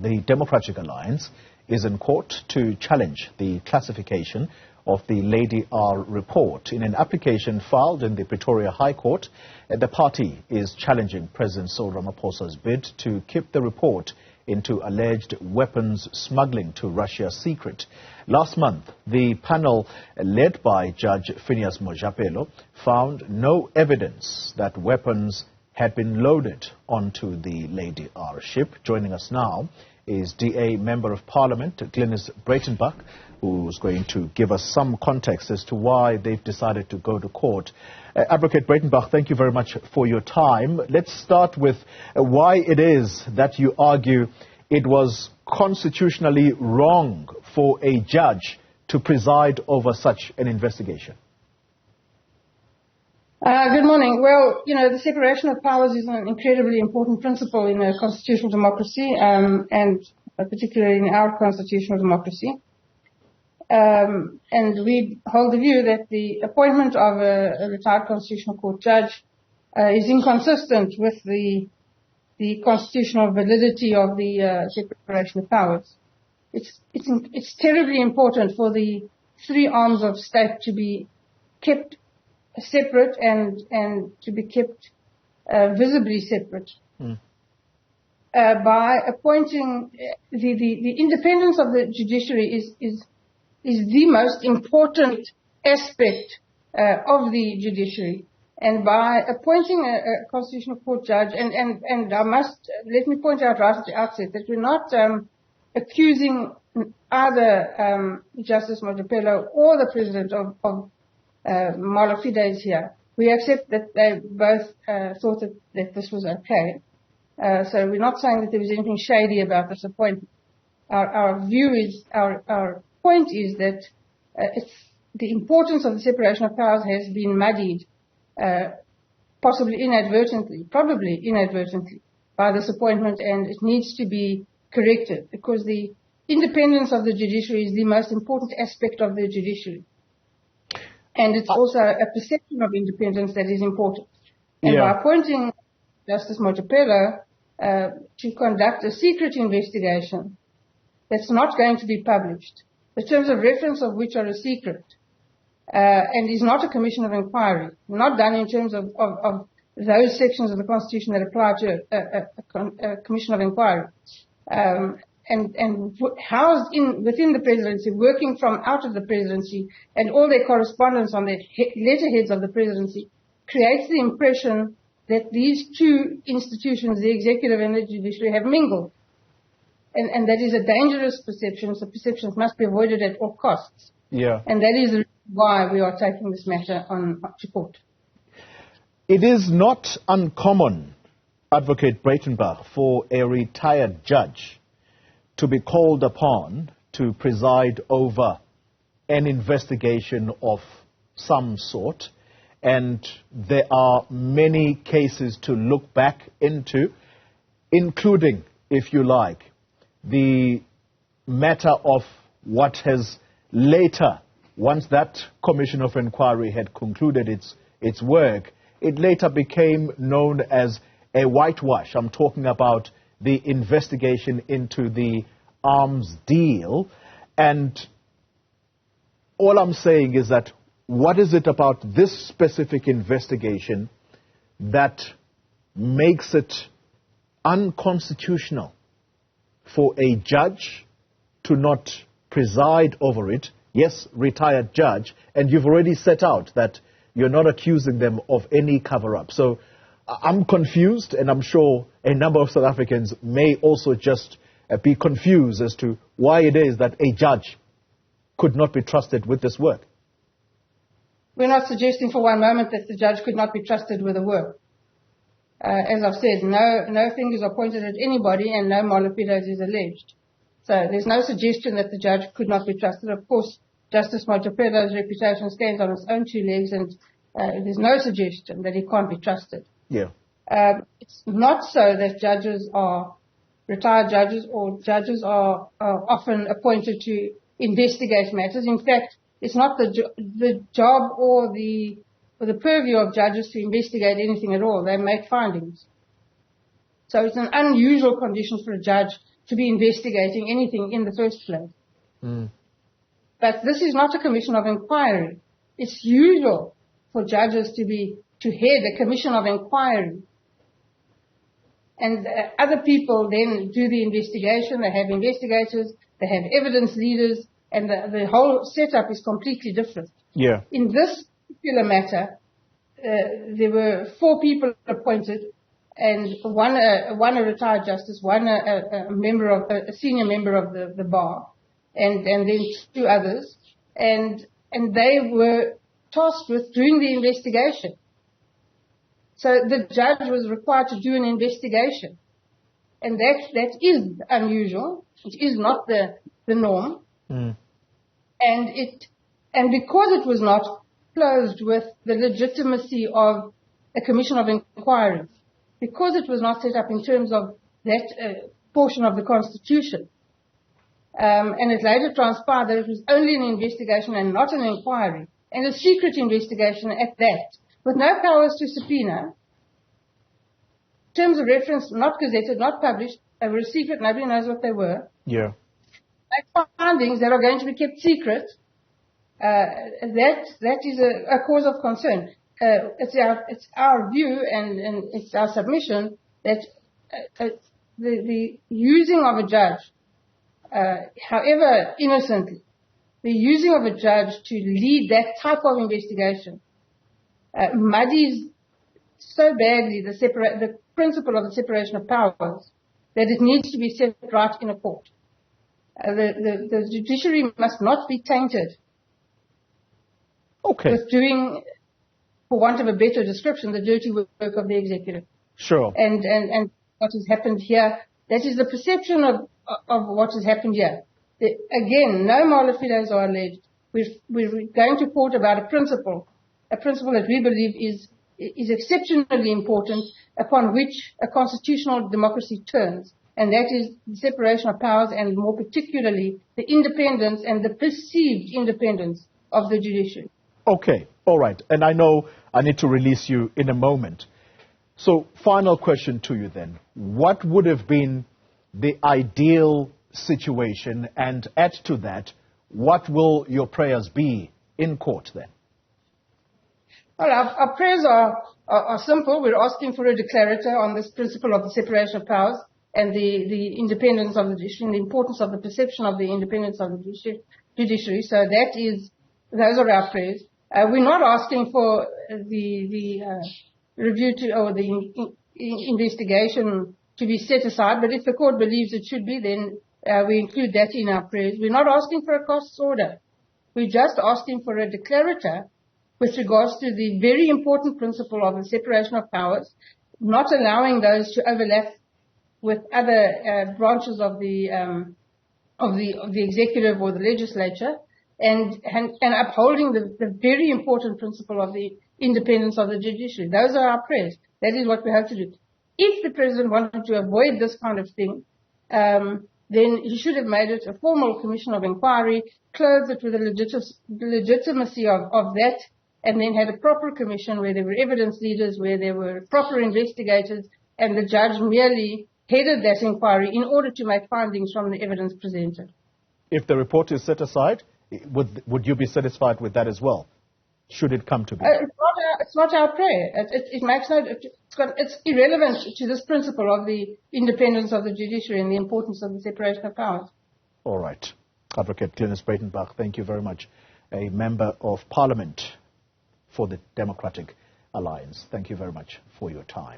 The Democratic Alliance is in court to challenge the classification of the Lady R report. In an application filed in the Pretoria High Court, the party is challenging President Cyril Ramaphosa's bid to keep the report into alleged weapons smuggling to Russia secret. Last month, the panel led by Judge Phineas Mojapelo found no evidence that weapons had been loaded onto the Lady R ship. Joining us now is DA Member of Parliament Glyniss Breytenbach, who's going to give us some context as to why they've decided to go to court. Advocate Breytenbach, thank you very much for your time. Let's start with why it is that you argue it was constitutionally wrong for a judge to preside over such an investigation. Good morning. Well, the separation of powers is an incredibly important principle in a constitutional democracy, and particularly in our constitutional democracy. And we hold the view that the appointment of a retired Constitutional Court judge is inconsistent with the constitutional validity of the separation of powers. It's terribly important for the three arms of state to be kept separate and to be kept visibly separate. By appointing the independence of the judiciary is the most important aspect of the judiciary, and by appointing a constitutional court judge, and let me point out right at the outset that we're not accusing either Justice Mojapelo or the President of Malafides here. We accept that they both thought that this was okay. So we're not saying that there was anything shady about this appointment. Our view is, our point is that the importance of the separation of powers has been muddied, possibly inadvertently, probably inadvertently, by this appointment, and it needs to be corrected because the independence of the judiciary is the most important aspect of the judiciary. And it's also a perception of independence that is important. And by appointing Justice Mojapelo to conduct a secret investigation that's not going to be published, the terms of reference of which are a secret, and is not a commission of inquiry, not done in terms of those sections of the Constitution that apply to a commission of inquiry, and housed within the presidency, working from out of the presidency, and all their correspondence on the letterheads of the presidency creates the impression that these two institutions, the executive and the judiciary, have mingled. And that is a dangerous perception. So perceptions must be avoided at all costs. Yeah. And that is why we are taking this matter to court. It is not uncommon, Advocate Breytenbach, for a retired judge to be called upon to preside over an investigation of some sort. And there are many cases to look back into, including, if you like, the matter of what has later, once that commission of inquiry had concluded its work, it later became known as a whitewash. I'm talking about the investigation into the arms deal. And all I'm saying is that what is it about this specific investigation that makes it unconstitutional for a judge to not preside over it? Yes, retired judge, and you've already set out that you're not accusing them of any cover-up. So I'm confused, and I'm sure a number of South Africans may also just be confused as to why it is that a judge could not be trusted with this work. We're not suggesting for one moment that the judge could not be trusted with the work. As I've said, no fingers are pointed at anybody, and no Malafides is alleged. So there's no suggestion that the judge could not be trusted. Of course, Justice Mojapelo's reputation stands on its own two legs, and there's no suggestion that he can't be trusted. Yeah. It's not so that judges are retired judges, or judges are often appointed to investigate matters. In fact, it's not the job or the purview of judges to investigate anything at all. They make findings. So it's an unusual condition for a judge to be investigating anything in the first place. Mm. But this is not a commission of inquiry. It's usual for judges to head a commission of inquiry. And other people then do the investigation. They have investigators, they have evidence leaders, and the whole setup is completely different. Yeah. In this particular matter, there were 4 people appointed, and one a retired justice, one a senior member of the bar, and then 2 others, and they were tasked with doing the investigation. So the judge was required to do an investigation, and that is unusual. It is not the norm, and because it was not closed with the legitimacy of a commission of inquiry, because it was not set up in terms of that portion of the Constitution, and it later transpired that it was only an investigation and not an inquiry, and a secret investigation at that, with no powers to subpoena, terms of reference not gazetted, not published, they were a secret, nobody knows what they were. Yeah. Findings that are going to be kept secret, that is a cause of concern. It's our view and it's our submission that the using of a judge, however innocently, the using of a judge to lead that type of investigation muddies so badly the principle of the separation of powers that it needs to be set right in a court. The judiciary must not be tainted with doing, for want of a better description, the dirty work of the executive. Sure. And what has happened here, that is the perception of what has happened here. Again, no mala fides are alleged. We're going to court about a principle that we believe is exceptionally important, upon which a constitutional democracy turns, and that is the separation of powers, and more particularly the independence and the perceived independence of the judiciary. Okay, all right. And I know I need to release you in a moment. So, final question to you then. What would have been the ideal situation, and add to that, what will your prayers be in court then? Well, our prayers are simple. We're asking for a declarator on this principle of the separation of powers and the independence of the judiciary, and the importance of the perception of the independence of the judiciary. So those are our prayers. We're not asking for the review or the investigation to be set aside, but if the court believes it should be, then we include that in our prayers. We're not asking for a costs order. We're just asking for a declarator with regards to the very important principle of the separation of powers, not allowing those to overlap with other branches of the executive or the legislature, and upholding the very important principle of the independence of the judiciary. Those are our prayers. That is what we have to do. If the president wanted to avoid this kind of thing, then he should have made it a formal commission of inquiry, clothed it with the legitimacy of that, and then had a proper commission where there were evidence leaders, where there were proper investigators, and the judge merely headed that inquiry in order to make findings from the evidence presented. If the report is set aside, would you be satisfied with that as well, should it come to be? It's not our prayer. It's irrelevant to this principle of the independence of the judiciary and the importance of the separation of powers. All right. Advocate Glyniss Breytenbach, thank you very much. A member of Parliament for the Democratic Alliance. Thank you very much for your time.